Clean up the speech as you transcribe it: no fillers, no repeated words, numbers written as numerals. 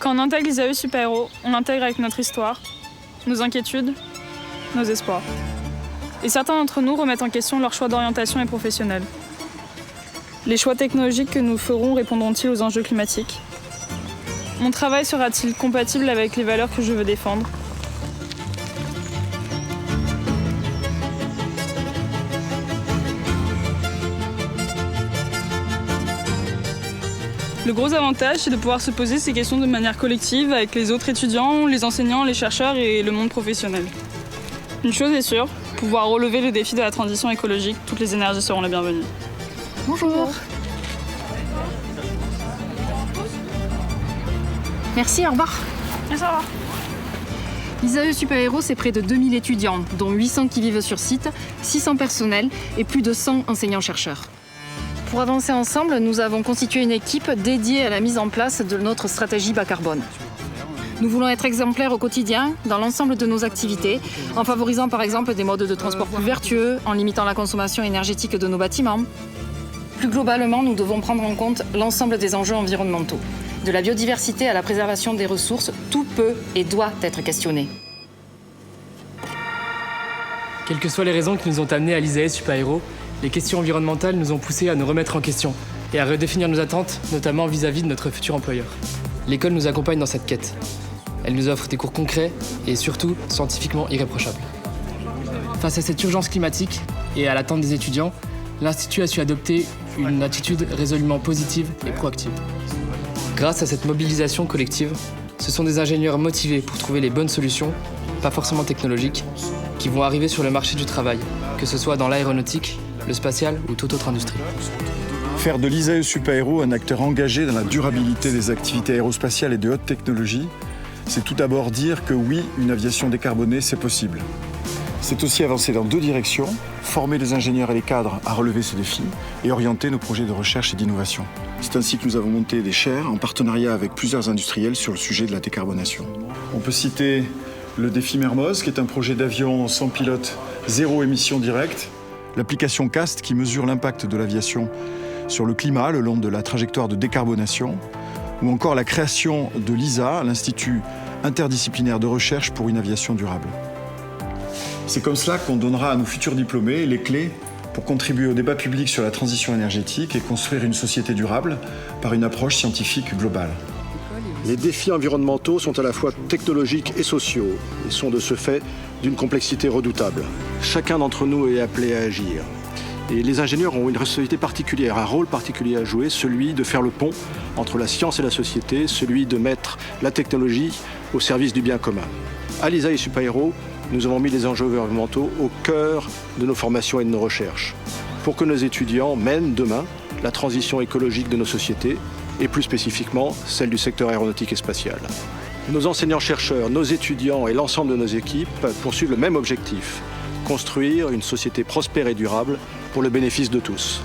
Quand on intègre l'ISAE Super-Héros, on l'intègre avec notre histoire, nos inquiétudes, nos espoirs. Et certains d'entre nous remettent en question leur choix d'orientation et professionnel. Les choix technologiques que nous ferons répondront-ils aux enjeux climatiques? Mon travail sera-t-il compatible avec les valeurs que je veux défendre? Le gros avantage, c'est de pouvoir se poser ces questions de manière collective avec les autres étudiants, les enseignants, les chercheurs et le monde professionnel. Une chose est sûre, pouvoir relever le défi de la transition écologique, toutes les énergies seront les bienvenues. Bonjour. Merci, au revoir. Merci, au revoir. L'ISAE Super-Héros, c'est près de 2000 étudiants, dont 800 qui vivent sur site, 600 personnels et plus de 100 enseignants-chercheurs. Pour avancer ensemble, nous avons constitué une équipe dédiée à la mise en place de notre stratégie bas carbone. Nous voulons être exemplaires au quotidien dans l'ensemble de nos activités, en favorisant par exemple des modes de transport plus vertueux, en limitant la consommation énergétique de nos bâtiments. Plus globalement, nous devons prendre en compte l'ensemble des enjeux environnementaux. De la biodiversité à la préservation des ressources, tout peut et doit être questionné. Quelles que soient les raisons qui nous ont amenés à l'ISAE Super-Héros, les questions environnementales nous ont poussés à nous remettre en question et à redéfinir nos attentes, notamment vis-à-vis de notre futur employeur. L'école nous accompagne dans cette quête. Elle nous offre des cours concrets et surtout scientifiquement irréprochables. Face à cette urgence climatique et à l'attente des étudiants, l'Institut a su adopter une attitude résolument positive et proactive. Grâce à cette mobilisation collective, ce sont des ingénieurs motivés pour trouver les bonnes solutions, pas forcément technologiques, qui vont arriver sur le marché du travail, que ce soit dans l'aéronautique, le spatial ou toute autre industrie. Faire de l'ISAE Super-Héros un acteur engagé dans la durabilité des activités aérospatiales et de haute technologie, c'est tout d'abord dire que oui, une aviation décarbonée, c'est possible. C'est aussi avancer dans deux directions, former les ingénieurs et les cadres à relever ces défis et orienter nos projets de recherche et d'innovation. C'est ainsi que nous avons monté des chaires en partenariat avec plusieurs industriels sur le sujet de la décarbonation. On peut citer le défi Mermoz, qui est un projet d'avion sans pilote, zéro émission directe. L'application CAST, qui mesure l'impact de l'aviation sur le climat le long de la trajectoire de décarbonation. Ou encore la création de l'ISA, l'Institut interdisciplinaire de recherche pour une aviation durable. C'est comme cela qu'on donnera à nos futurs diplômés les clés pour contribuer au débat public sur la transition énergétique et construire une société durable par une approche scientifique globale. Les défis environnementaux sont à la fois technologiques et sociaux et sont de ce fait d'une complexité redoutable. Chacun d'entre nous est appelé à agir. Et les ingénieurs ont une responsabilité particulière, un rôle particulier à jouer, celui de faire le pont entre la science et la société, celui de mettre la technologie au service du bien commun. À l'ISAE Super-Héros, nous avons mis les enjeux environnementaux au cœur de nos formations et de nos recherches, pour que nos étudiants mènent demain la transition écologique de nos sociétés, et plus spécifiquement celle du secteur aéronautique et spatial. Nos enseignants-chercheurs, nos étudiants et l'ensemble de nos équipes poursuivent le même objectif, construire une société prospère et durable pour le bénéfice de tous.